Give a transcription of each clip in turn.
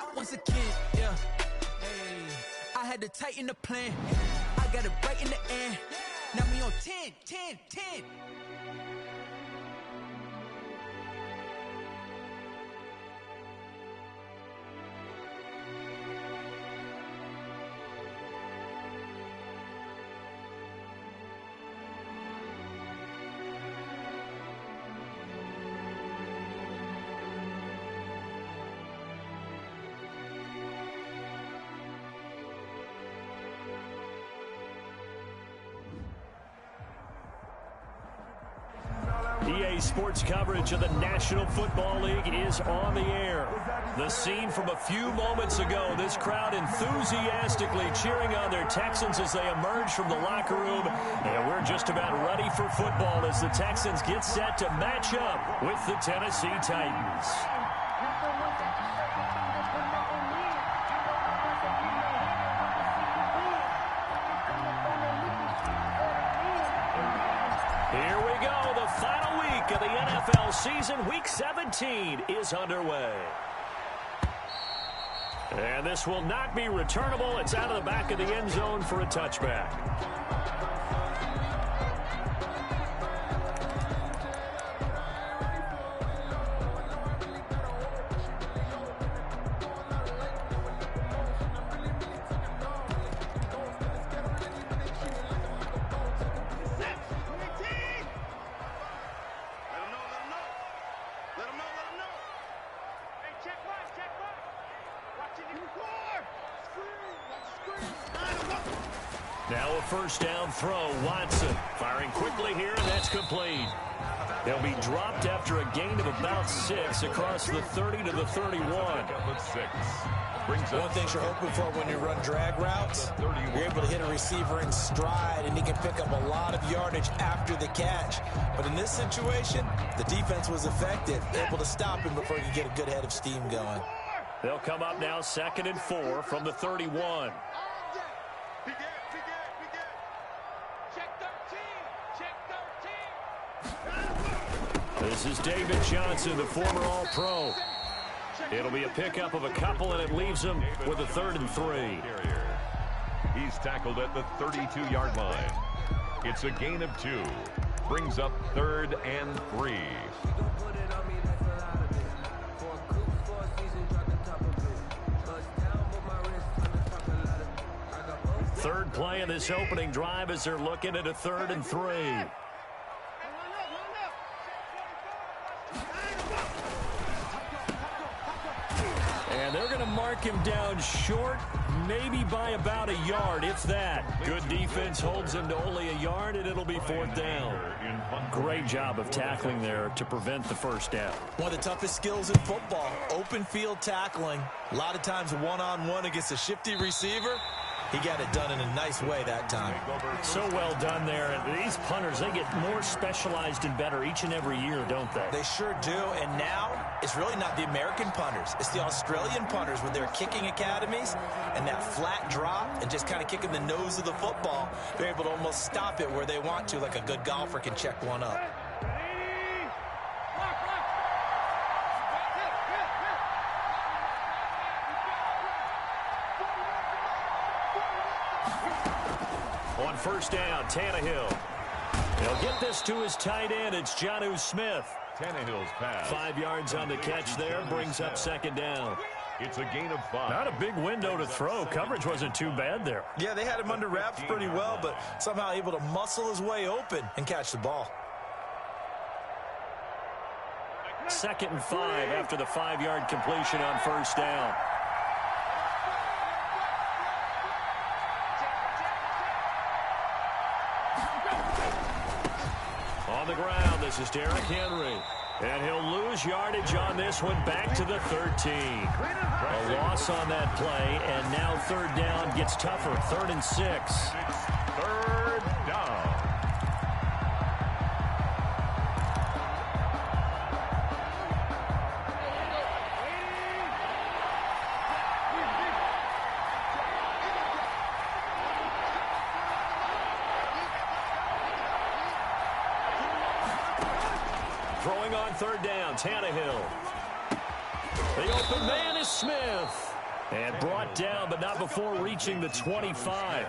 shot once again, yeah. Hey, I had to tighten the plan. I got it right in the end. Now me on 10, 10, 10. EA Sports coverage of the National Football League is on the air. The scene from a few moments ago, this crowd enthusiastically cheering on their Texans as they emerge from the locker room. And we're just about ready for football as the Texans get set to match up with the Tennessee Titans. Here we go, the final week of the NFL season. Week 17 is underway. And this will not be returnable. It's out of the back of the end zone for a touchback. Now a first down throw. Watson firing quickly here, and that's complete. They'll be dropped after a gain of about 6 across the 30 to the 31. One thing you're hoping for when you run drag routes, you're able to hit a receiver in stride, and he can pick up a lot of yardage after the catch. But in this situation, the defense was effective, able to stop him before he could get a good head of steam going. They'll come up now 2nd and 4 from the 31. This is David Johnson, the former All-Pro. It'll be a pickup of a couple, and it leaves him with a 3rd and 3. He's tackled at the 32-yard line. It's a gain of 2. Brings up 3rd and 3. Third play in this opening drive as they're looking at a 3rd and 3. And they're going to mark him down short, maybe by about a yard, if that. Good defense holds him to only a yard, and it'll be 4th down. Great job of tackling there to prevent the first down. One of the toughest skills in football, open field tackling. A lot of times one-on-one against a shifty receiver. He got it done in a nice way that time. So well done there. And these punters, they get more specialized and better each and every year, don't they? They sure do. And now it's really not the American punters. It's the Australian punters with their kicking academies and that flat drop and just kind of kicking the nose of the football. They're able to almost stop it where they want to, like a good golfer can check one up. On first down, Tannehill. He'll get this to his tight end. It's Jonnu Smith. Tannehill's pass. 5 yards on the catch there. Brings up 2nd down. It's a gain of 5. Not a big window to throw. Coverage wasn't too bad there. Yeah, they had him under wraps pretty well, but somehow able to muscle his way open and catch the ball. 2nd and 5 after the 5-yard completion on first down. On the ground, this is Derrick Henry. And he'll lose yardage on this one, back to the 13. A loss on that play, and now 3rd down gets tougher. 3rd and 6. 3rd down. Throwing on 3rd down, Tannehill. The open man is Smith. And brought down, but not before reaching the 25.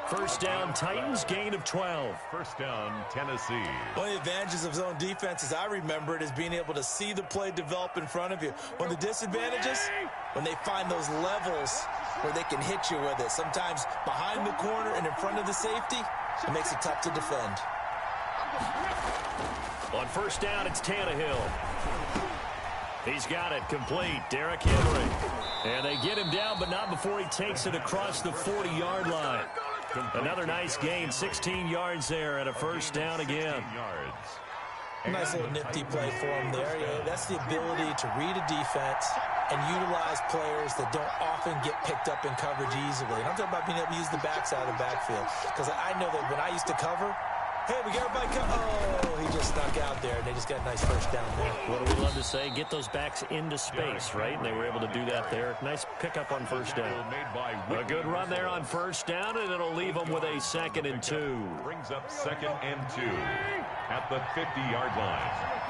First down, Titans, gain of 12. First down, Tennessee. One of the advantages of zone defense, as I remember it, is being able to see the play develop in front of you. One of the disadvantages, when they find those levels where they can hit you with it. Sometimes behind the corner and in front of the safety, it makes it tough to defend. On first down, it's Tannehill. He's got it complete. Derrick Henry. And they get him down, but not before he takes it across the 40-yard line. Another nice gain, 16 yards there, and a first down again. Nice little nifty play for him there. Yeah, that's the ability to read a defense and utilize players that don't often get picked up in coverage easily. And I'm talking about being able to use the backside of the backfield. Because I know that when I used to cover, hey, we got everybody cover. Oh, he just snuck out there, and they just got a nice first down there. What do we love to say? Get those backs into space, right? And they were able to do that there. Nice pickup on first down. A good run there on first down, and it'll leave them with a 2nd and 2. Brings up 2nd and 2 at the 50-yard line.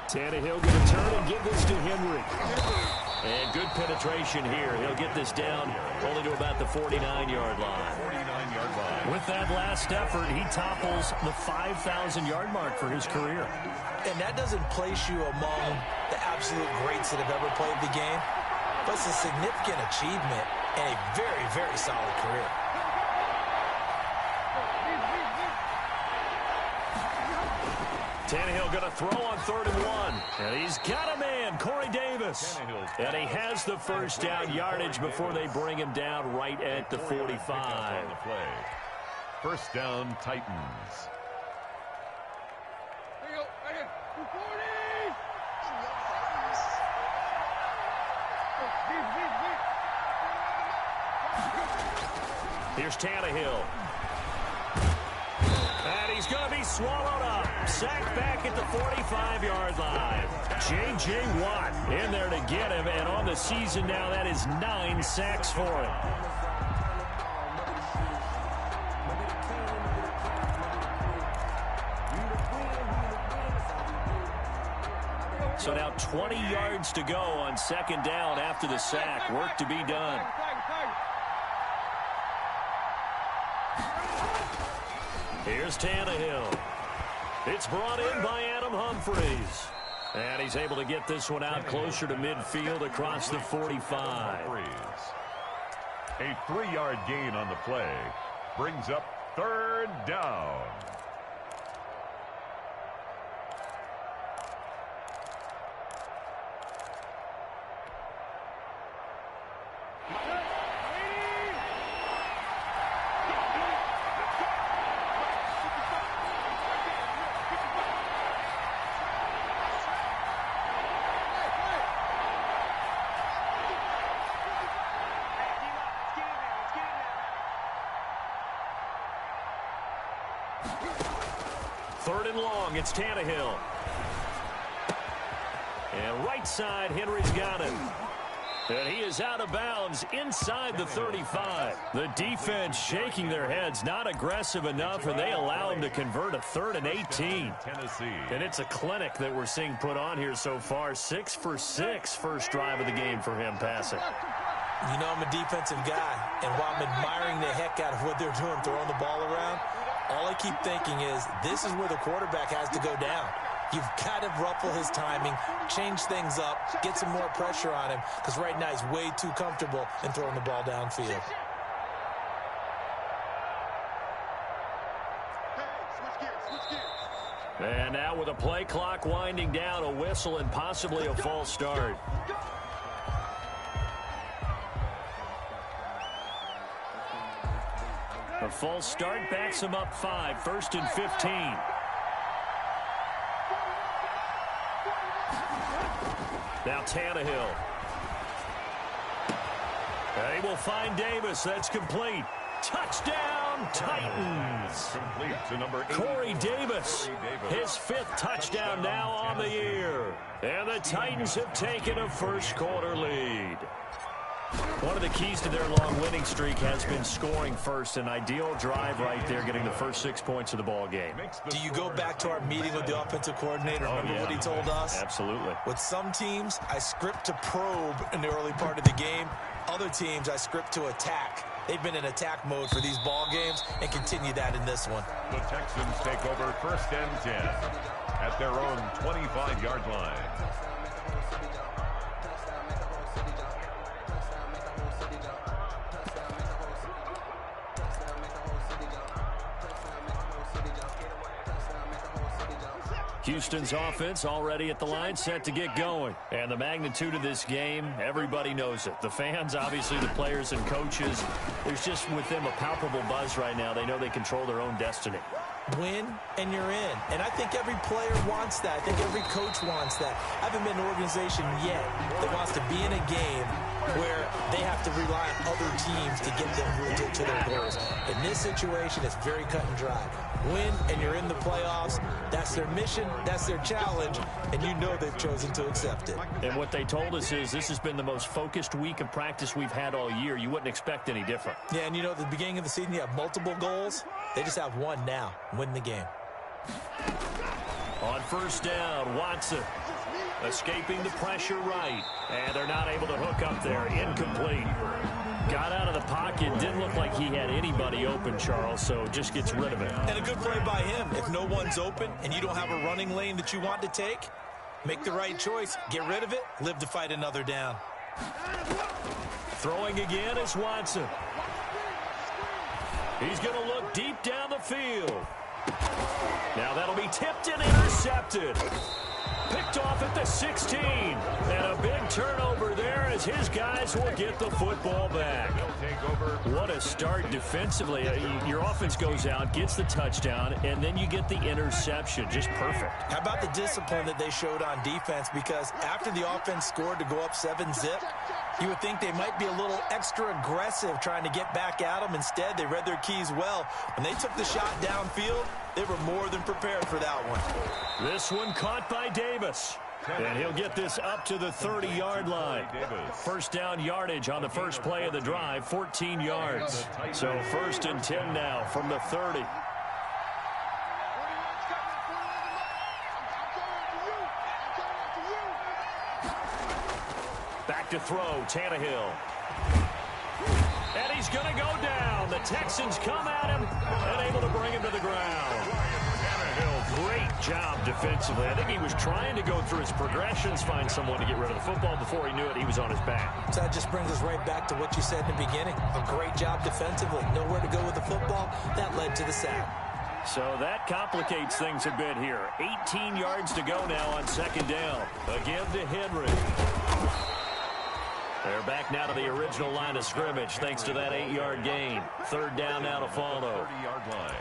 Tannehill going to turn and give this to Henry. And good penetration here. He'll get this down only to about the 49-yard line. 49-yard line. With that last effort, he topples the 5,000-yard mark for his career. And that doesn't place you among the absolute greats that have ever played the game. But it's a significant achievement and a very, very solid career. Tannehill going to throw on 3rd and 1. And he's got a man, Corey Davis. And he has the first down yardage before they bring him down right at the 45. First down, Titans. Here's Tannehill. And he's going to be swallowed up. Sacked back at the 45-yard line. J.J. Watt in there to get him. And on the season now, that is 9 sacks for him. So now 20 yards to go on 2nd down after the sack. Work to be done. Here's Tannehill. It's brought in by Adam Humphries. And he's able to get this one out closer to midfield across the 45. A 3-yard gain on the play. Brings up 3rd down. Third and long, it's Tannehill. And right side, Henry's got him. And he is out of bounds inside the 35. The defense shaking their heads, not aggressive enough, and they allow him to convert a 3rd and 18. And it's a clinic that we're seeing put on here so far. 6 for 6 first drive of the game for him passing. You know, I'm a defensive guy, and while I'm admiring the heck out of what they're doing, throwing the ball around, all I keep thinking is this is where the quarterback has to go down. You've got to ruffle his timing, change things up, get some more pressure on him, because right now he's way too comfortable in throwing the ball downfield. And now with a play clock winding down, a whistle and possibly a false start. A false start backs him up 5, 1st and 15. Now Tannehill. They will find Davis. That's complete. Touchdown, Titans. Complete to number 8. Corey Davis. His 5th touchdown now on the year. And the Titans have taken a first quarter lead. One of the keys to their long winning streak has been scoring first. An ideal drive right there, getting the first 6 points of the ball game. Do you go back to our meeting with the offensive coordinator? Remember what he told us? Absolutely. With some teams, I script to probe in the early part of the game. Other teams, I script to attack. They've been in attack mode for these ball games and continue that in this one. The Texans take over 1st and 10 at their own 25-yard line. Houston's offense already at the line, set to get going. And the magnitude of this game, everybody knows it. The fans, obviously the players and coaches, there's just with them a palpable buzz right now. They know they control their own destiny. Win and you're in. And I think every player wants that. I think every coach wants that. I haven't been an organization yet that wants to be in a game where they have to rely on other teams to get them to their goals. In this situation, it's very cut and dry. Win and you're in the playoffs. That's their mission. That's their challenge. And you know they've chosen to accept it. And what they told us is this has been the most focused week of practice we've had all year. You wouldn't expect any different. Yeah, and you know, at the beginning of the season, you have multiple goals. They just have one now. Win the game. On 1st down, Watson escaping the pressure right. And they're not able to hook up there. Incomplete. Got out of the pocket. Didn't look like he had anybody open, Charles, so just gets rid of it. And a good play by him. If no one's open and you don't have a running lane that you want to take, make the right choice. Get rid of it. Live to fight another down. Throwing again is Watson. He's going to look deep down the field. Now that'll be tipped and intercepted. Picked off at the 16. And a big turnover there as his guys will get the football back. What a start defensively. Your offense goes out, gets the touchdown, and then you get the interception. Just perfect. How about the discipline that they showed on defense? Because after the offense scored to go up 7-zip, you would think they might be a little extra aggressive trying to get back at them. Instead, they read their keys well. When they took the shot downfield, they were more than prepared for that one. This one caught by Davis. And he'll get this up to the 30-yard line. 1st down yardage on the first play of the drive, 14 yards. So 1st and 10 now from the 30. Back to throw, Tannehill. And he's going to go down. The Texans come at him and able to bring him to the ground. Great job defensively. I think he was trying to go through his progressions, find someone to get rid of the football. Before he knew it, he was on his back. So that just brings us right back to what you said in the beginning. A great job defensively. Nowhere to go with the football. That led to the sack. So that complicates things a bit here. 18 yards to go now on 2nd down. Again to Henry. They're back now to the original line of scrimmage thanks to that 8-yard gain. 3rd down now to follow. 30-yard line.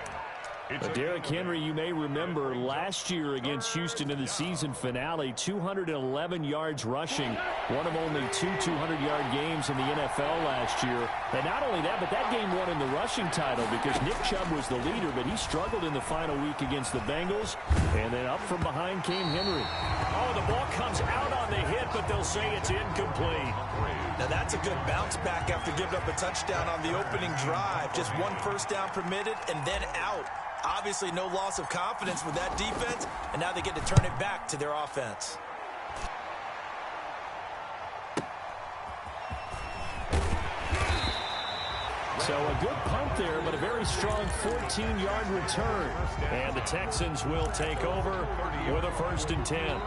Derrick Henry, you may remember last year against Houston in the season finale, 211 yards rushing, one of only 2 200-yard games in the NFL last year. And not only that, but that game won in the rushing title because Nick Chubb was the leader, but he struggled in the final week against the Bengals. And then up from behind came Henry. Oh, the ball comes out on the hit, but they'll say it's incomplete. Now that's a good bounce back after giving up a touchdown on the opening drive. Just 1 first down permitted and then out. Obviously no loss of confidence with that defense, and now they get to turn it back to their offense. So a good punt there, but a very strong 14-yard return. And the Texans will take over with a 1st and 10.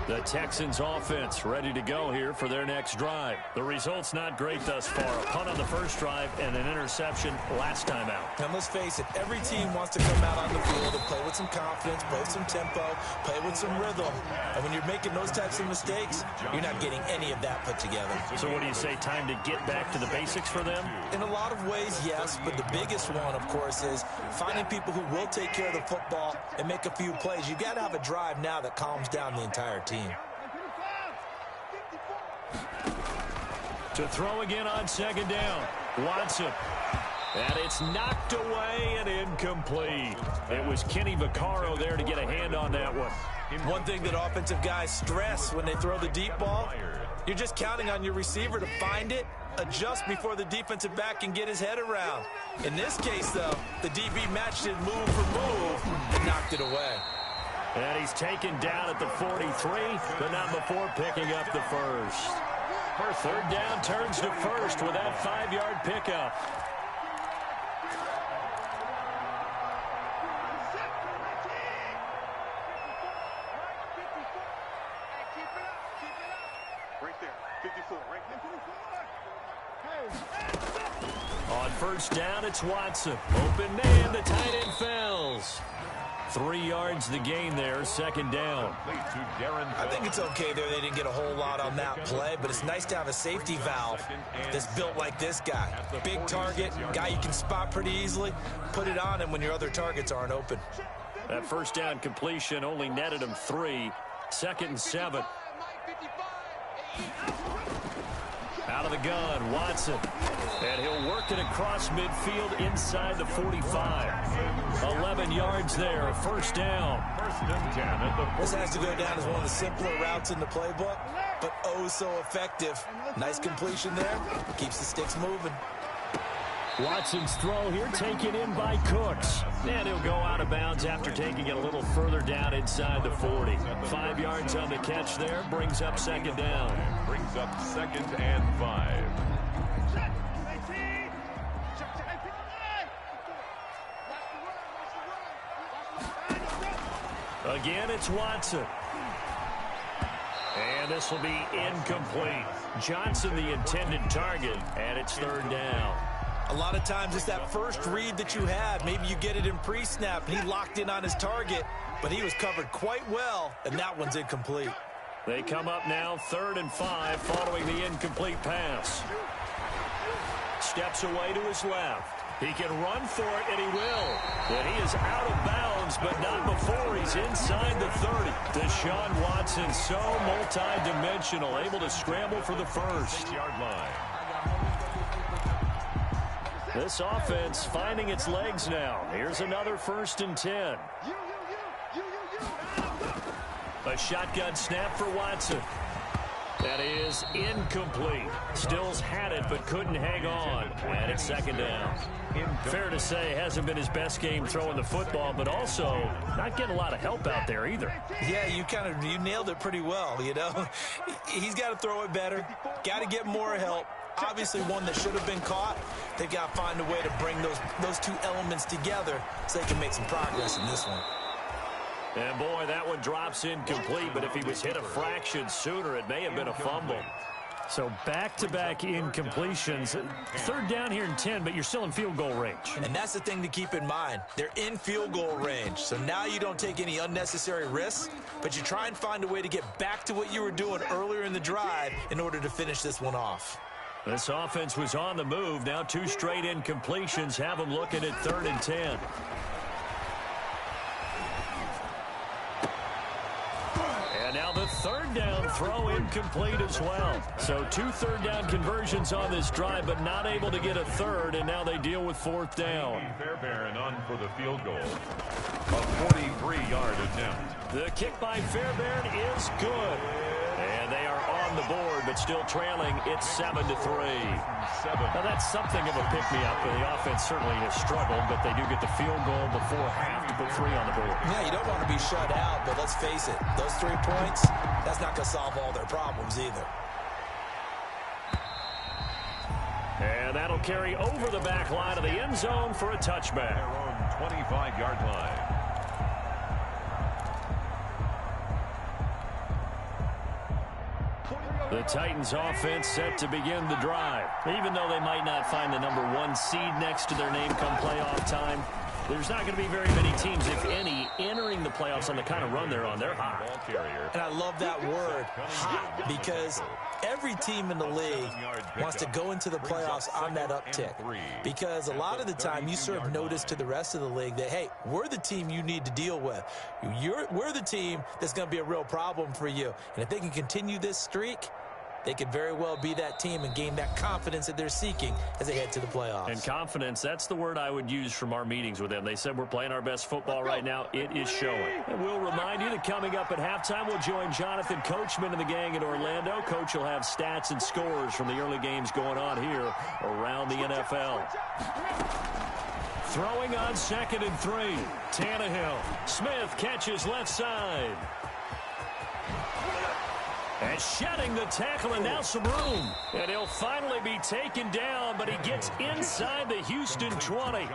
The Texans offense ready to go here for their next drive. The result's not great thus far. A punt on the first drive and an interception last time out. And let's face it, every team wants to come out on the field and play with some confidence, play with some tempo, play with some rhythm. And when you're making those types of mistakes, you're not getting any of that put together. So what do you say, time to get back to the basics for them? In a lot of ways, yes, but the biggest one, of course, is finding people who will take care of the football and make a few plays. You've got to have a drive now that calms down the entire team. To throw again on 2nd down. Watson. And it's knocked away and incomplete. It was Kenny Vaccaro there to get a hand on that one. One thing that offensive guys stress when they throw the deep ball, you're just counting on your receiver to find it, adjust before the defensive back can get his head around. In this case, though, the DB matched it move for move and knocked it away. And he's taken down at the 43, but not before picking up the first. Third down turns to first with that 5-yard pickup. On first down, it's Watson. Open man, the tight end fells. 3 yards the gain there, second down. I think it's okay there. They didn't get a whole lot on that play, but it's nice to have a safety valve that's built like this guy. Big target, guy you can spot pretty easily. Put it on him when your other targets aren't open. That first down completion only netted him 3. 2nd and 7. Out of the gun, Watson. And he'll work it across midfield inside the 45. 11 yards there, first down. This has to go down as one of the simpler routes in the playbook, but oh so effective. Nice completion there. Keeps the sticks moving. Watson's throw here taken in by Cooks. And he'll go out of bounds after taking it a little further down inside the 40. 5 yards on the catch there, brings up second down. Brings up 2nd and 5. Again, it's Watson. And this will be incomplete. Johnson the intended target, and it's third down. A lot of times it's that first read that you have. Maybe you get it in pre-snap, and he locked in on his target, but he was covered quite well, and that one's incomplete. They come up now, 3rd and 5, following the incomplete pass. Steps away to his left. He can run for it, and he will. But he is out of bounds, but not before he's inside the 30. Deshaun Watson, so multi-dimensional, able to scramble for the first. 6-yard line. This offense finding its legs now. Here's another 1st and 10. A shotgun snap for Watson. That is incomplete. Stills had it, but couldn't hang on. And it's second down. Fair to say, hasn't been his best game throwing the football, but also not getting a lot of help out there either. Yeah, you nailed it pretty well, you know. He's got to throw it better. Got to get more help. Obviously one that should have been caught. They've got to find a way to bring those two elements together so they can make some progress in this one. And boy, that one drops incomplete, but if he was hit a fraction sooner, it may have been a fumble. So back-to-back incompletions. 3rd down here in 10, but you're still in field goal range. And that's the thing to keep in mind. They're in field goal range. So now you don't take any unnecessary risks, but you try and find a way to get back to what you were doing earlier in the drive in order to finish this one off. This offense was on the move. Now 2 straight incompletions have them looking at 3rd and 10. And now the 3rd down throw incomplete as well. So 2 3rd down conversions on this drive, but not able to get a 3rd, and now they deal with 4th down. Fairbairn on for the field goal. A 43-yard attempt. The kick by Fairbairn is good. And they are on the board, but still trailing. It's 7-3. Now that's something of a pick-me-up. The offense certainly has struggled, but they do get the field goal before half to put 3 on the board. Yeah, you don't want to be shut out, but let's face it, those 3 points, that's not going to solve all their problems either. And that'll carry over the back line of the end zone for a touchback. Their own 25-yard line. The Titans offense set to begin the drive. Even though they might not find the number 1 seed next to their name come playoff time, there's not going to be very many teams, if any, entering the playoffs on the kind of run they're on. They're hot. And I love that word, hot, because every team in the league wants to go into the playoffs on that uptick. Because a lot of the time you serve notice to the rest of the league that, hey, we're the team you need to deal with. We're the team that's going to be a real problem for you. And if they can continue this streak, they could very well be that team and gain that confidence that they're seeking as they head to the playoffs. And confidence, that's the word I would use from our meetings with them. They said we're playing our best football right now. It is showing. And we'll remind you that coming up at halftime, we'll join Jonathan Coachman and the gang in Orlando. Coach will have stats and scores from the early games going on here around the NFL. Throwing on 2nd and 3. Tannehill. Smith catches left side. And shedding the tackle, and now some room. And he'll finally be taken down, but he gets inside the Houston 20.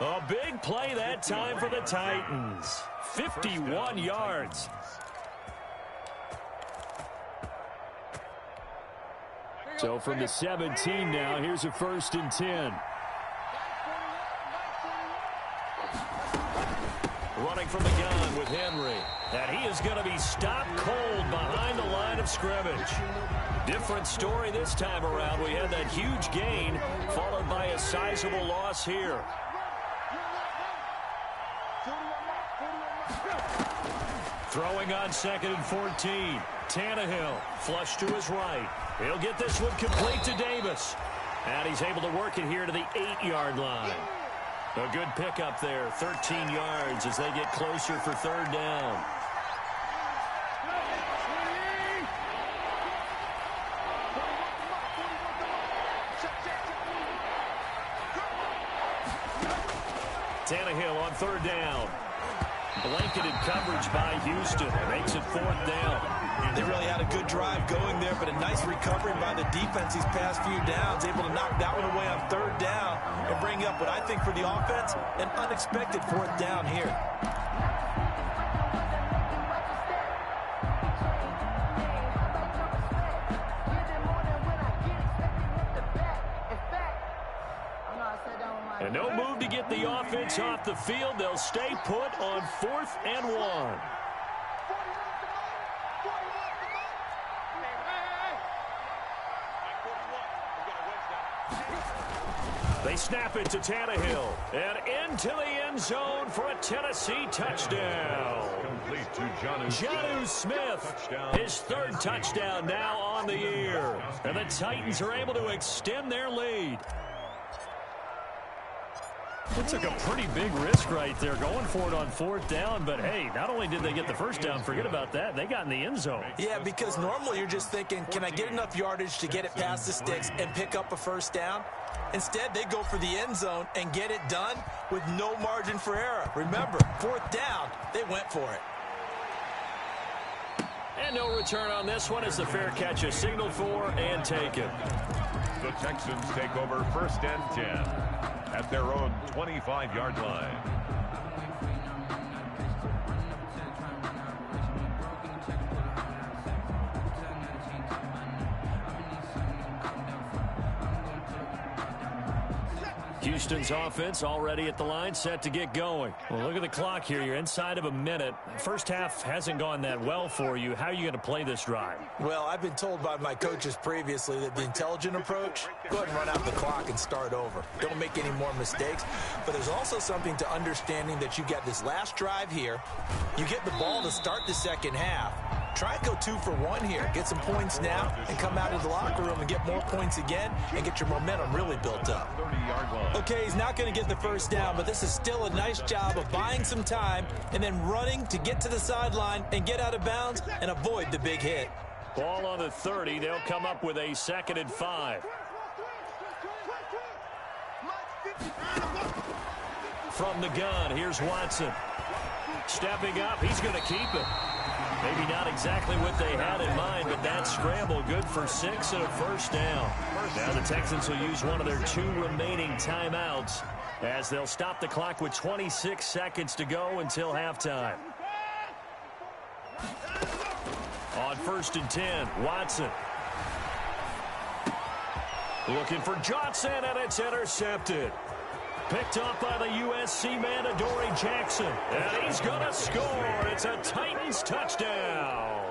A big play that time for the Titans. 51 yards. So from the 17 now, here's a 1st and 10. Running from the gun with Henry. And he is going to be stopped cold behind the line of scrimmage. Different story this time around. We had that huge gain followed by a sizable loss here. Throwing on 2nd and 14. Tannehill flush to his right. He'll get this one complete to Davis. And he's able to work it here to the 8-yard line. A good pickup there, 13 yards as they get closer for 3rd down. Tannehill on 3rd down. Blanketed coverage by Houston. Makes it 4th down. They really had a good drive going there, but a nice recovery by the defense these past few downs, able to knock that one away on 3rd down and bring up what I think for the offense, an unexpected 4th down here. And no move to get the offense off the field. They'll stay put on 4th and 1. They snap it to Tannehill. And into the end zone for a Tennessee touchdown. Complete to Jonnu Smith, his 3rd touchdown now on the year. And the Titans are able to extend their lead. It took a pretty big risk right there going for it on 4th down. But, hey, not only did they get the 1st down, forget about that, they got in the end zone. Yeah, because normally you're just thinking, can I get enough yardage to get it past the sticks and pick up a 1st down? Instead, they go for the end zone and get it done with no margin for error. Remember, 4th down, they went for it. And no return on this one as the fair catch is signaled for and taken. The Texans take over 1st and 10 at their own 25-yard line. Houston's offense already at the line, set to get going. Well, look at the clock here. You're inside of a minute. First half hasn't gone that well for you. How are you going to play this drive? Well, I've been told by my coaches previously that the intelligent approach, go ahead and run out the clock and start over. Don't make any more mistakes. But there's also something to understanding that you got this last drive here. You get the ball to start the 2nd half. Try and go 2 for 1 here. Get some points now and come out of the locker room and get more points again and get your momentum really built up. Okay, he's not going to get the 1st down, but this is still a nice job of buying some time and then running to get to the sideline and get out of bounds and avoid the big hit. Ball on the 30. They'll come up with a 2nd and 5. From the gun, here's Watson. Stepping up, he's going to keep it. Maybe not exactly what they had in mind, but that scramble good for 6 and a 1st down. Now the Texans will use one of their 2 remaining timeouts as they'll stop the clock with 26 seconds to go until halftime. On 1st and 10, Watson. Looking for Johnson, and it's intercepted. Picked up by the USC man, Adoree Jackson. And he's going to score. It's a Titans touchdown.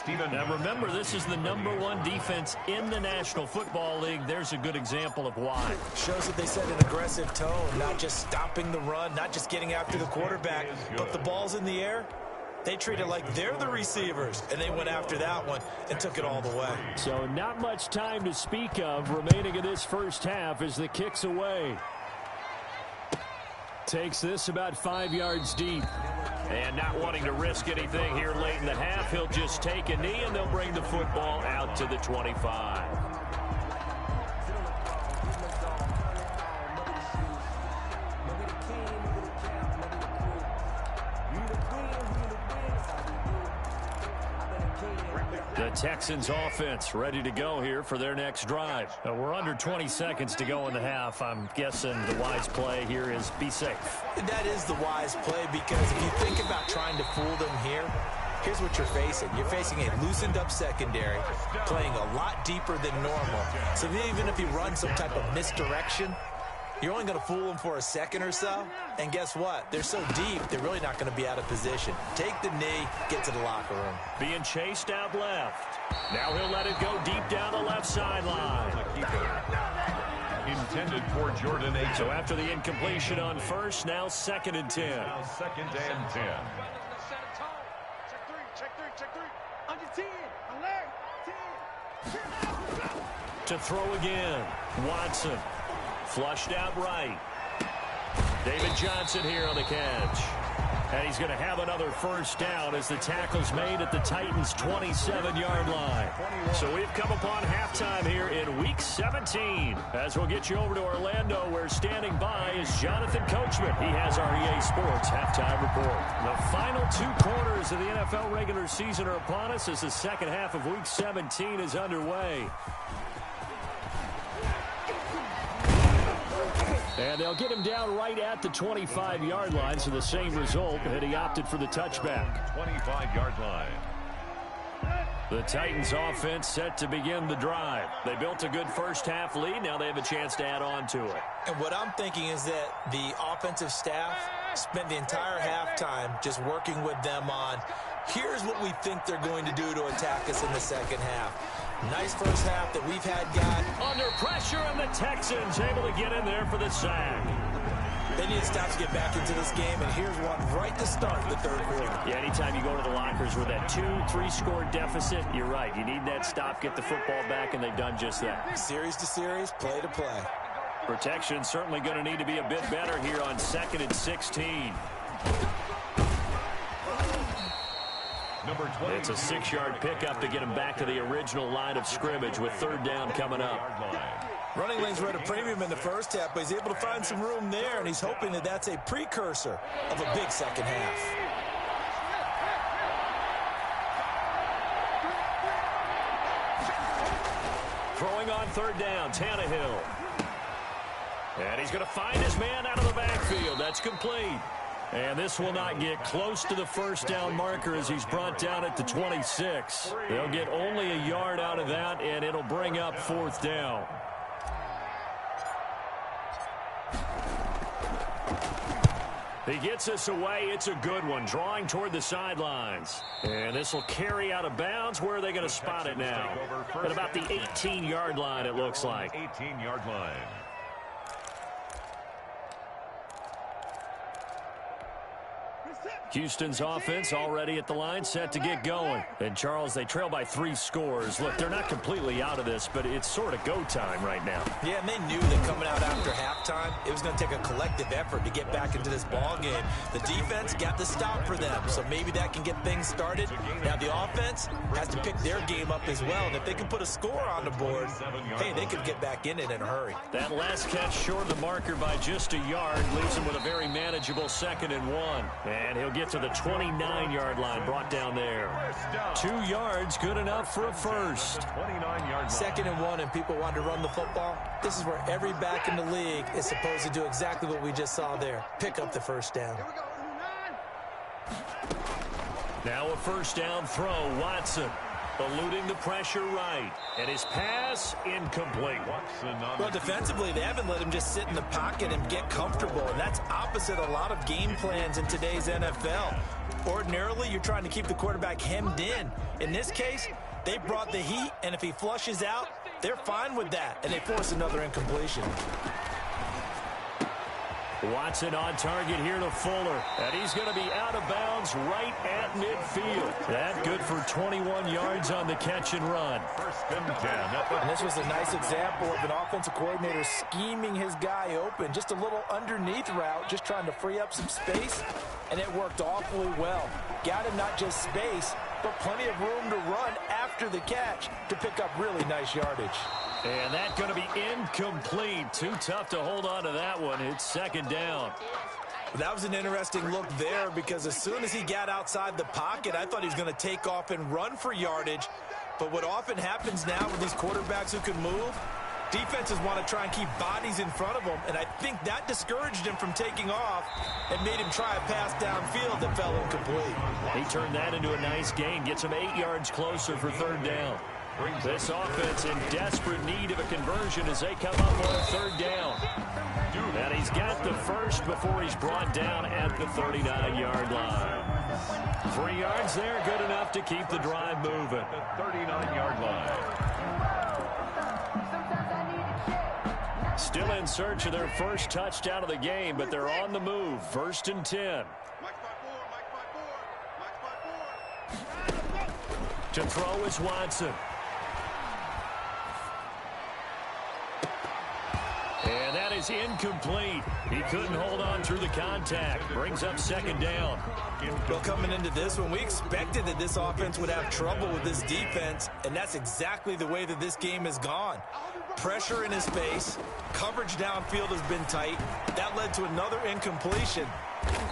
Now remember, this is the #1 defense in the National Football League. There's a good example of why. Shows that they set an aggressive tone, not just stopping the run, not just getting after the quarterback, but the ball's in the air. They treat it like they're the receivers, and they went after that one and took it all the way. So not much time to speak of remaining in this first half as the kick's away. Takes this about 5 yards deep. And not wanting to risk anything here late in the half, he'll just take a knee, and they'll bring the football out to the 25. The Texans offense ready to go here for their next drive. We're under 20 seconds to go in the half. I'm guessing the wise play here is be safe. That is the wise play, because if you think about trying to fool them here, here's what you're facing. You're facing a loosened up secondary, playing a lot deeper than normal. So even if you run some type of misdirection, you're only going to fool them for a second or so. And guess what? They're so deep, they're really not going to be out of position. Take the knee, get to the locker room. Being chased out left. Now he'll let it go deep down the left sideline. Intended for Jordan Aikman. So after the incompletion on first, now 2nd and 10. Now 2nd and 10. Check three. Under 10. Alert. 10. To throw again. Watson. Flushed out right. David Johnson here on the catch. And he's going to have another first down as the tackle's made at the Titans' 27-yard line. So we've come upon halftime here in Week 17. As we'll get you over to Orlando, where standing by is Jonathan Coachman. He has our EA Sports halftime report. The final 2 quarters of the NFL regular season are upon us as the second half of Week 17 is underway. And they'll get him down right at the 25-yard line, so the same result, and he opted for the touchback. 25-yard line. The Titans offense set to begin the drive. They built a good first half lead. Now they have a chance to add on to it. And what I'm thinking is that the offensive staff spent the entire halftime just working with them on, here's what we think they're going to do to attack us in the second half. Nice first half that we've had, guys. Under pressure, and the Texans able to get in there for the sack. They need to stop to get back into this game, and here's one right to start the third quarter. Yeah, anytime you go to the lockers with that 2-3 score deficit, you're right. You need that stop, get the football back, and they've done just that. Series to series, play to play. Protection certainly going to need to be a bit better here on 2nd and 16. Number 20. It's a 6-yard pickup to get him back to the original line of scrimmage with third down coming up. Running lanes were at a premium in the first half, but he's able to find some room there, and he's hoping that that's a precursor of a big second half. Throwing on third down, Tannehill. And he's going to find his man out of the backfield. That's complete. And this will not get close to the first down marker as he's brought down at the 26. They'll get only a yard out of that, and it'll bring up 4th down. He gets us away. It's a good one, drawing toward the sidelines. And this will carry out of bounds. Where are they going to spot it now? At about the 18-yard line, it looks like. 18-yard line. Houston's offense already at the line, set to get going. And, Charles, they trail by 3 scores. Look, they're not completely out of this, but it's sort of go time right now. Yeah, and they knew that coming out after halftime, it was going to take a collective effort to get back into this ball game. The defense got the stop for them, so maybe that can get things started. Now the offense has to pick their game up as well, and if they can put a score on the board, hey, they could get back in it in a hurry. That last catch short of the marker by just a yard leaves him with a very manageable 2nd and 1. And he'll get to the 29-yard line, brought down there. 2 yards, good enough for a first. 29-yard 2nd and 1, and people want to run the football. This is where every back in the league is supposed to do exactly what we just saw there. Pick up the first down. Now a first down throw, Watson. Eluding the pressure right. And his pass incomplete. Well, defensively, they haven't let him just sit in the pocket and get comfortable, and that's opposite a lot of game plans in today's NFL. Ordinarily, you're trying to keep the quarterback hemmed in. In this case, they brought the heat, and if he flushes out, they're fine with that, and they force another incompletion. Watson on target here to Fuller. And he's going to be out of bounds right at midfield. That good for 21 yards on the catch and run. First and 10. And this was a nice example of an offensive coordinator scheming his guy open. Just a little underneath route, just trying to free up some space. And it worked awfully well. Got him not just space, but plenty of room to run after the catch to pick up really nice yardage. And that's going to be incomplete. Too tough to hold on to that one. It's second down. That was an interesting look there because as soon as he got outside the pocket, I thought he was going to take off and run for yardage. But what often happens now with these quarterbacks who can move, defenses want to try and keep bodies in front of them, and I think that discouraged him from taking off and made him try a pass downfield that fell incomplete. He turned that into a nice gain, gets him 8 yards closer for third down. This offense in desperate need of a conversion as they come up on third down. And he's got the first before he's brought down at the 39-yard line. 3 yards there, good enough to keep the drive moving. At the 39-yard line. Still in search of their first touchdown of the game, but they're on the move. First and 10. To throw is Watson. And that is incomplete. He couldn't hold on through the contact. Brings up second down. Well, coming into this one, we expected that this offense would have trouble with this defense, and that's exactly the way that this game has gone. Pressure in his face. Coverage downfield has been tight. That led to another incompletion.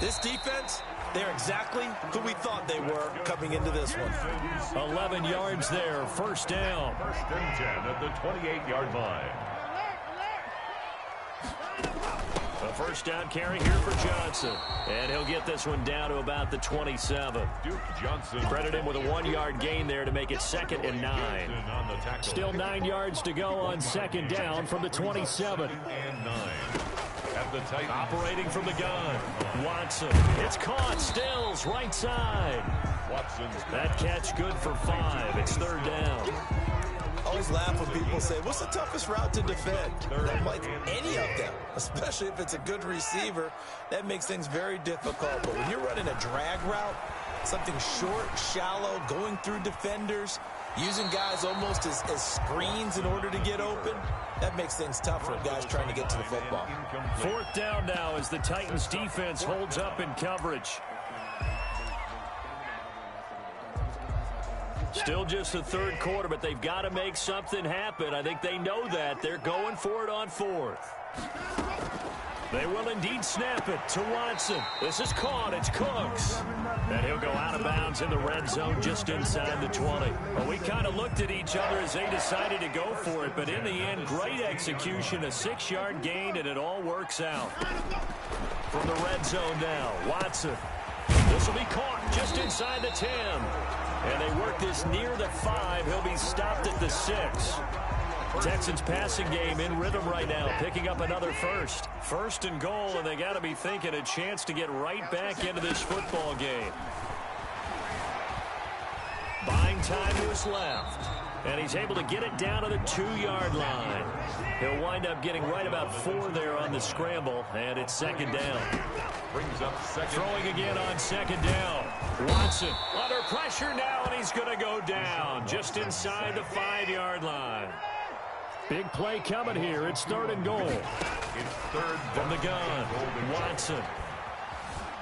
This defense, they're exactly who we thought they were coming into this one. 11 yards there, first down. First and 10 at the 28-yard line. A first down carry here for Johnson. And he'll get this one down to about the 27. Duke Johnson. Credit him with a 1-yard gain there to make it second and 9. Still 9 yards to go on second down from the 27. And 9. At the Titans. Operating from the gun. Watson. It's caught. Stills right side. Watson's that catch good for 5. It's third down. I always laugh when people say, what's the toughest route to defend? I'm like, any of them, especially if it's a good receiver. That makes things very difficult. But when you're running a drag route, something short, shallow, going through defenders, using guys almost as screens in order to get open, that makes things tough for guys trying to get to the football. Fourth down now as the Titans defense holds up in coverage. Still just the third quarter, but they've got to make something happen. I think they know that. They're going for it on fourth. They will indeed snap it to Watson. This is caught. It's Cooks. And he'll go out of bounds in the red zone just inside the 20. Well, we kind of looked at each other as they decided to go for it, but in the end, great execution, a 6-yard gain, and it all works out. From the red zone now, Watson. This will be caught just inside the 10. And they work this near the 5. He'll be stopped at the 6. Texans passing game in rhythm right now, picking up another first. First and goal, and they got to be thinking a chance to get right back into this football game. Buying time to his left. And he's able to get it down to the 2-yard line. He'll wind up getting right about 4 there on the scramble, and it's second down. Brings up second. Throwing again on second down. Watson under pressure now, and he's going to go down just inside the 5-yard line. Big play coming here. It's third and goal. It's third from the gun. Watson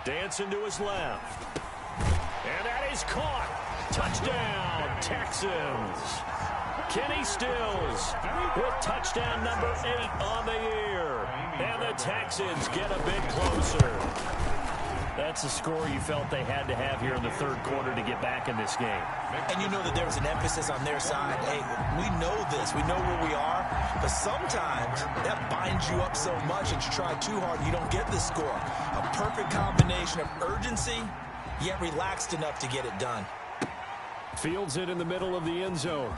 dancing to his left. And that is caught. Touchdown, Texans. Kenny Stills with touchdown number 8 on the year. And the Texans get a bit closer. That's the score you felt they had to have here in the third quarter to get back in this game. And you know that there was an emphasis on their side. Hey, we know this. We know where we are. But sometimes that binds you up so much that you try too hard, you don't get the score. A perfect combination of urgency, yet relaxed enough to get it done. Fields it in the middle of the end zone.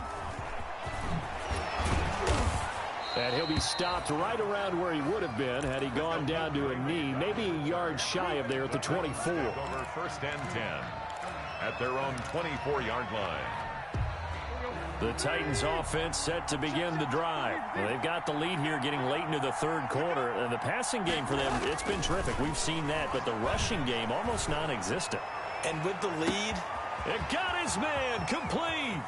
And he'll be stopped right around where he would have been had he gone down to a knee, maybe a yard shy of there at the 24. Over first and 10 at their own 24-yard line. The Titans offense set to begin the drive. Well, they've got the lead here getting late into the third quarter. And the passing game for them, it's been terrific. We've seen that, but the rushing game almost non-existent. And with the lead, it got his man complete.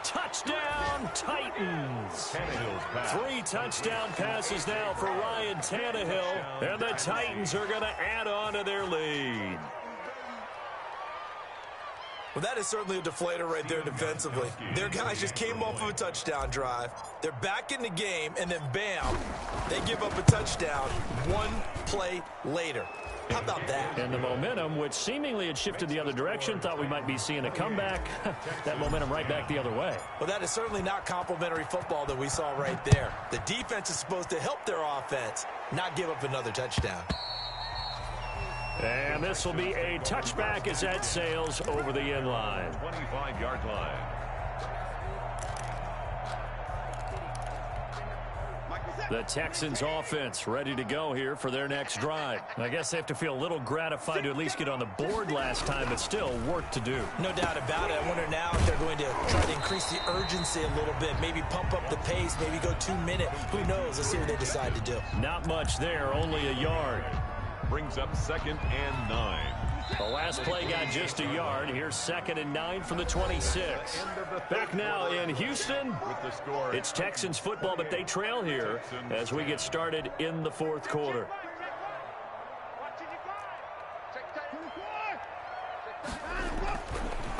Touchdown, Titans. 3 touchdown passes now for Ryan Tannehill. And the Titans are going to add on to their lead. Well, that is certainly a deflator right there defensively. Their guys just came off of a touchdown drive. They're back in the game, and then bam, they give up a touchdown 1 play later. How about that? And the momentum, which seemingly had shifted the other direction, thought we might be seeing a comeback. That momentum right back the other way. Well, that is certainly not complimentary football that we saw right there. The defense is supposed to help their offense, not give up another touchdown. And this will be a touchback as that sails over the end line. 25-yard line. The Texans offense ready to go here for their next drive. I guess they have to feel a little gratified to at least get on the board last time, but still work to do. No doubt about it. I wonder now if they're going to try to increase the urgency a little bit, maybe pump up the pace, maybe go 2 minutes. Who knows? Let's see what they decide to do. Not much there, only a yard. Brings up 2nd and 9. The last play got just a yard. Here's 2nd and 9 from the 26. Back now in Houston. It's Texans football, but they trail here as we get started in the 4th quarter.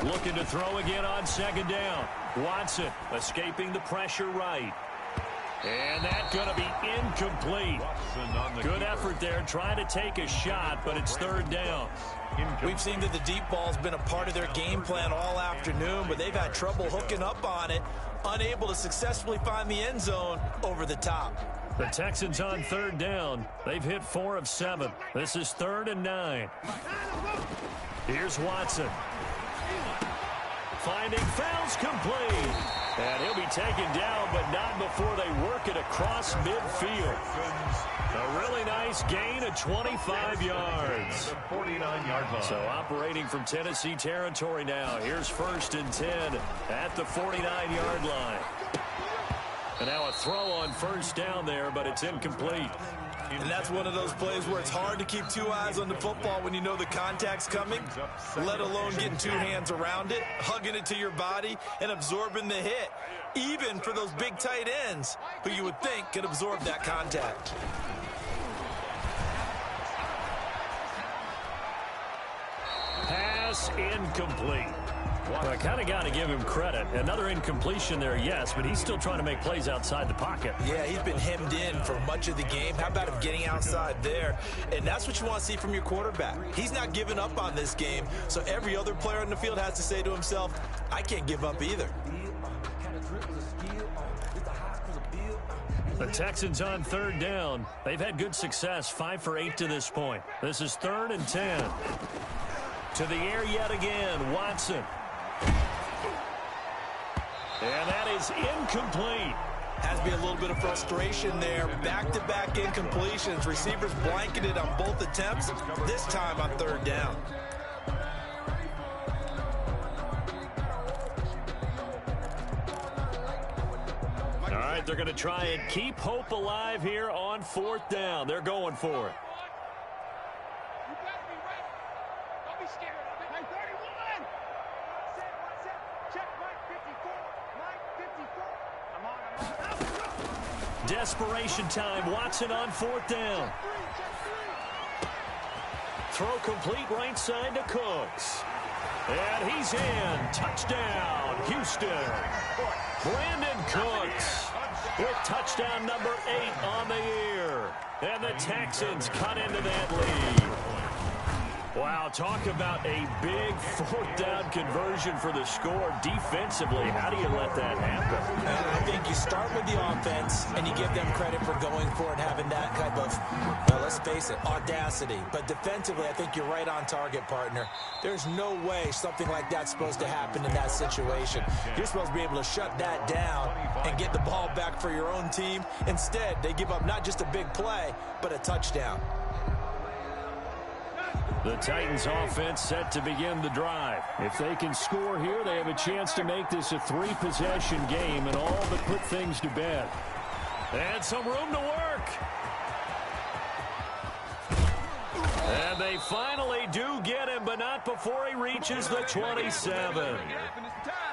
Looking to throw again on 2nd down. Watson escaping the pressure right. And that's going to be incomplete. Good effort there, trying to take a shot, but it's 3rd down. We've seen that the deep ball's been a part of their game plan all afternoon, but they've had trouble hooking up on it, unable to successfully find the end zone over the top. The Texans on 3rd down. They've hit 4 of 7. This is 3rd and 9. Here's Watson. Finding fouls complete. And he'll be taken down, but not before they work it across midfield. A really nice gain of 25 yards. 49-yard line. So operating from Tennessee territory now. Here's 1st and 10 at the 49-yard line. And now a throw on 1st down there, but it's incomplete. And that's one of those plays where it's hard to keep 2 eyes on the football when you know the contact's coming, let alone getting 2 hands around it, hugging it to your body, and absorbing the hit, even for those big tight ends who you would think could absorb that contact. Pass incomplete. Well, I kind of got to give him credit. Another incompletion there, yes, but he's still trying to make plays outside the pocket. Yeah, he's been hemmed in for much of the game. How about him getting outside there? And that's what you want to see from your quarterback. He's not giving up on this game, so every other player on the field has to say to himself, I can't give up either. The Texans on 3rd down. They've had good success, 5 for 8 to this point. This is 3rd and 10. To the air yet again, Watson. And that is incomplete. Has to be a little bit of frustration there. Back-to-back incompletions. Receivers blanketed on both attempts, this time on 3rd down. All right, they're going to try and keep hope alive here on 4th down. They're going for it. Desperation time. Watson on 4th down. Throw complete right side to Cooks. And he's in. Touchdown, Houston. Brandon Cooks with touchdown number 8 on the year. And the Texans cut into that lead. Wow, talk about a big 4th down conversion for the score. Defensively, how do you let that happen? I think you start with the offense, and you give them credit for going for it, having that type of, well, let's face it, audacity. But defensively, I think you're right on target, partner. There's no way something like that's supposed to happen in that situation. You're supposed to be able to shut that down and get the ball back for your own team. Instead, they give up not just a big play, but a touchdown. The Titans offense set to begin the drive. If they can score here, they have a chance to make this a 3-possession game and all but put things to bed. And some room to work. And they finally do get him, but not before he reaches the 27.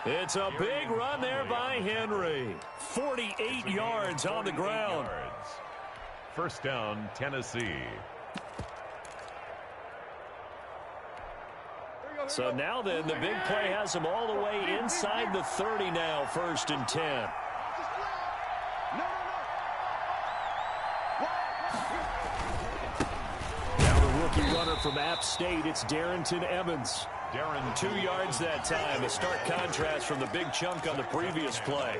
It's a big run there by Henry. 48 yards on the ground. First down, Tennessee. So now then, the big play has him all the way inside the 30 now, 1st and 10. Now the rookie runner from App State, it's Darrington Evans. 2 yards that time, a stark contrast from the big chunk on the previous play.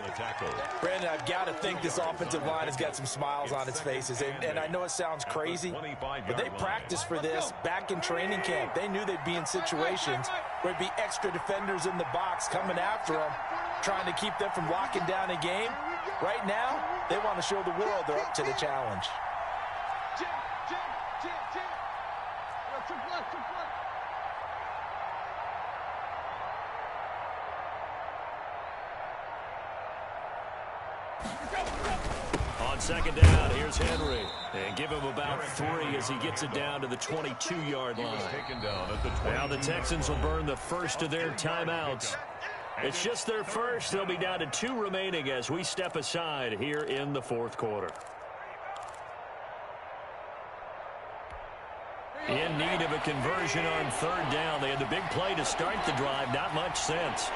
Brandon, I've got to think this offensive line has got some smiles on its faces. And I know it sounds crazy, but they practiced for this back in training camp. They knew they'd be in situations where there'd be extra defenders in the box coming after them, trying to keep them from locking down a game. Right now, they want to show the world they're up to the challenge. On second down, here's Henry. And give him about 3 as he gets it down to the 22-yard line. Now the Texans will burn the first of their timeouts. It's just their first. They'll be down to 2 remaining as we step aside here in the 4th quarter. In need of a conversion on 3rd down. They had the big play to start the drive. Not much sense.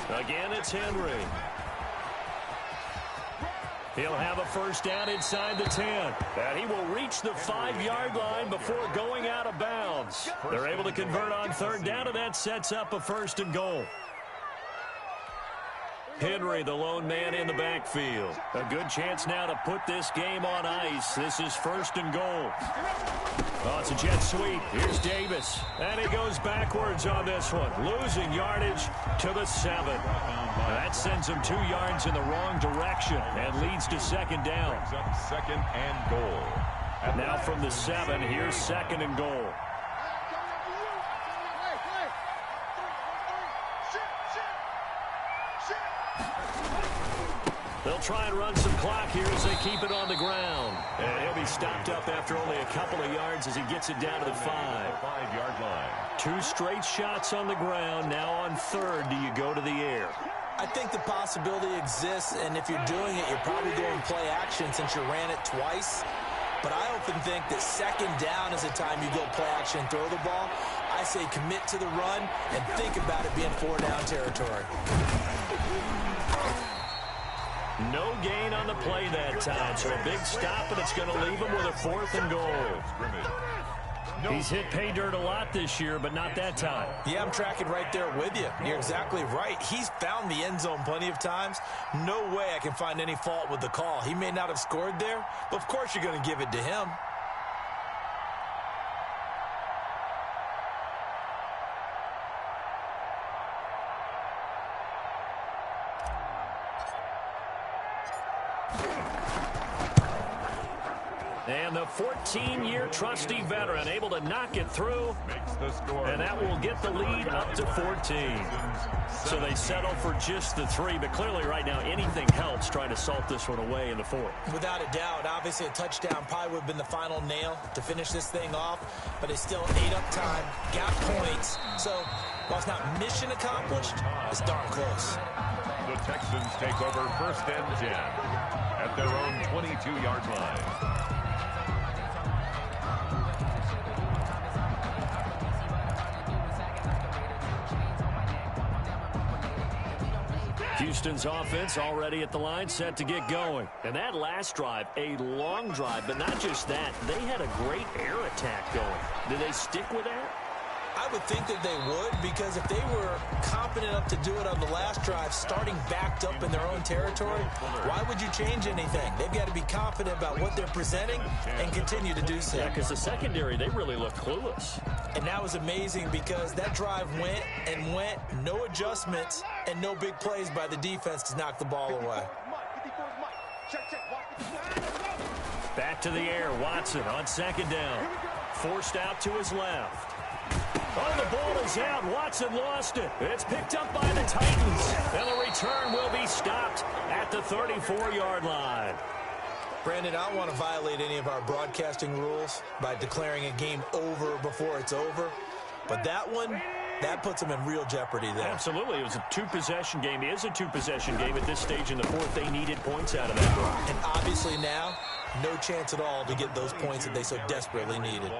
Again, it's Henry. He'll have a first down inside the 10. And he will reach the 5-yard line before going out of bounds. They're able to convert on 3rd down, and that sets up a 1st and goal. Henry, the lone man in the backfield. A good chance now to put this game on ice. This is 1st and goal. Oh, it's a jet sweep. Here's Davis. And he goes backwards on this one. Losing yardage to the 7. That sends him 2 yards in the wrong direction and leads to 2nd down. 2nd and goal. Now from the 7, here's 2nd and goal. They'll try and run some clock here as they keep it on the ground. And he'll be stopped up after only a couple of yards as he gets it down to the 5-yard line. 2 straight shots on the ground. Now on 3rd, do you go to the air? I think the possibility exists, and if you're doing it, you're probably going play action since you ran it twice. But I often think that 2nd down is the time you go play action and throw the ball. I say commit to the run and think about it being 4-down territory. No gain on the play that time, so a big stop, and it's going to leave him with a 4th and goal. He's hit pay dirt a lot this year, but not that time. Yeah, I'm tracking right there with you. You're exactly right. He's found the end zone plenty of times. No way I can find any fault with the call. He may not have scored there, but of course you're going to give it to him. And the 14-year trusty veteran able to knock it through, and that will get the lead up to 14. So they settle for just the 3, but clearly right now anything helps trying to salt this one away in the 4th. Without a doubt, obviously a touchdown probably would have been the final nail to finish this thing off, but they still ate up time, got points. So while it's not mission accomplished, it's darn close. The Texans take over 1st and 10 at their own 22-yard line. Houston's offense already at the line, set to get going. And that last drive, a long drive, but not just that. They had a great air attack going. Did they stick with that? I would think that they would, because if they were confident enough to do it on the last drive, starting backed up in their own territory, why would you change anything? They've got to be confident about what they're presenting and continue to do so. Yeah, because the secondary, they really looked clueless. And that was amazing because that drive went and went, no adjustments and no big plays by the defense to knock the ball away. Back to the air. Watson on second down. Forced out to his left. Oh, the ball is out. Watson lost it. It's picked up by the Titans. And the return will be stopped at the 34-yard line. Brandon, I don't want to violate any of our broadcasting rules by declaring a game over before it's over. But that one, that puts them in real jeopardy there. Absolutely. It was a two-possession game. It is a two-possession game at this stage in the fourth. They needed points out of that one. And obviously now, no chance at all to get those points that they so desperately needed.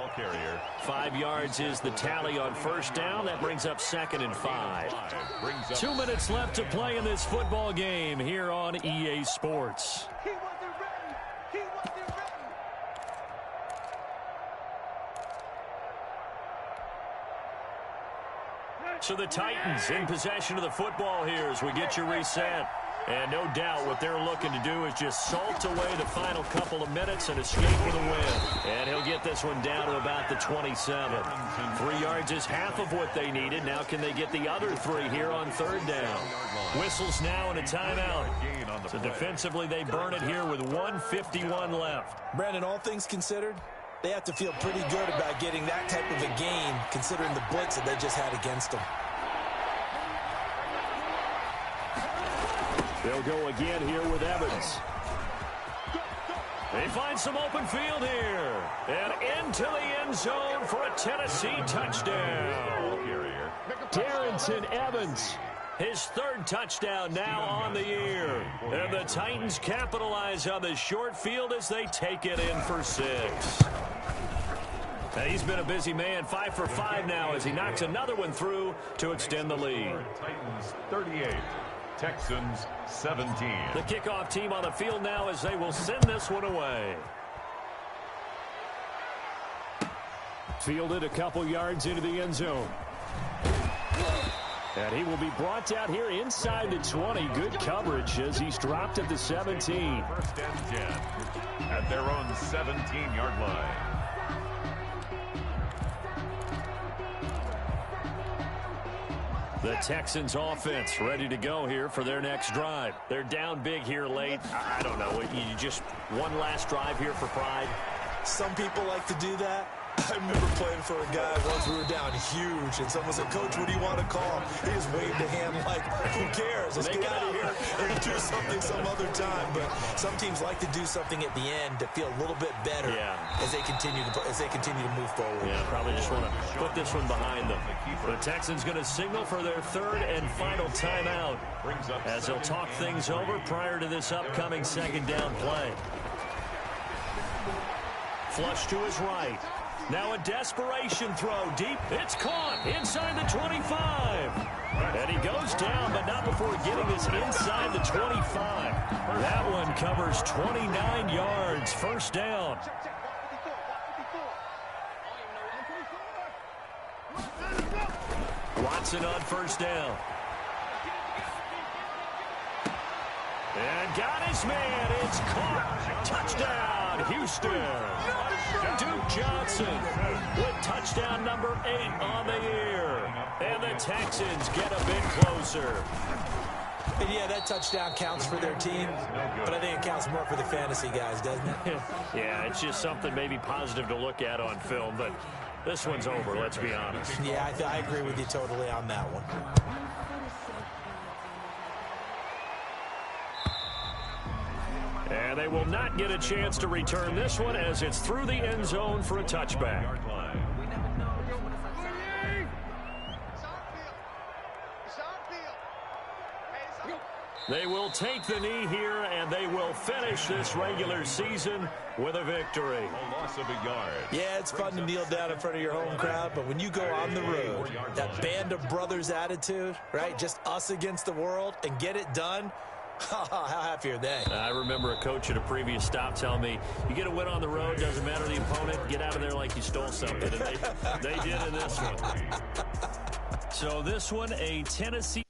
5 yards is the tally on first down. That brings up 2nd and 5. 2 minutes left to play in this football game here on EA Sports. So the Titans in possession of the football here as we get you reset. And no doubt what they're looking to do is just salt away the final couple of minutes and escape with a win. And he'll get this one down to about the 27. 3 yards is half of what they needed. Now can they get the other 3 here on third down? Whistles now and a timeout. So defensively they burn it here with 1:51 left. Brandon, all things considered, they have to feel pretty good about getting that type of a gain considering the blitz that they just had against them. They'll go again here with Evans. They find some open field here. And into the end zone for a Tennessee touchdown. Darrington Evans, his 3rd touchdown now on the year. And the Titans capitalize on the short field as they take it in for 6. And he's been a busy man, 5 for 5 now as he knocks another one through to extend the lead. Titans 38. Texans 17. The kickoff team on the field now as they will send this one away. Fielded a couple yards into the end zone. And he will be brought down here inside the 20. Good coverage as he's dropped at the 17. 1st and 10 at their own 17-yard line. The Texans offense ready to go here for their next drive. They're down big here late. I don't know. You just one last drive here for pride. Some people like to do that. I remember playing for a guy once we were down huge, and someone said, "Coach, what do you want to call?" He just waved a hand like, "Who cares? Let's get out of here and do something some other time." But some teams like to do something at the end to feel a little bit better as they continue to move forward. Yeah, probably just want to put this one behind them. The Texans going to signal for their 3rd and final timeout as they'll talk things over prior to this upcoming 2nd down play. Flush to his right. Now a desperation throw deep. It's caught inside the 25. And he goes down, but not before getting this inside the 25. That one covers 29 yards. 1st down. Watson on 1st down. And got his man. It's caught. Touchdown, Houston. Duke Johnson with touchdown number 8 on the year. And the Texans get a bit closer. And yeah, that touchdown counts for their team, but I think it counts more for the fantasy guys, doesn't it? Yeah, it's just something maybe positive to look at on film, but this one's over, let's be honest. Yeah, I agree with you totally on that one. And they will not get a chance to return this one as it's through the end zone for a touchback. They will take the knee here, and they will finish this regular season with a victory. A loss of a yard. Yeah, it's fun to kneel down in front of your home crowd, but when you go on the road, that band of brothers attitude, right, just us against the world, and get it done, how happy are they? I remember a coach at a previous stop telling me, you get a win on the road, doesn't matter the opponent, get out of there like you stole something. And they did in this one. So this one, a Tennessee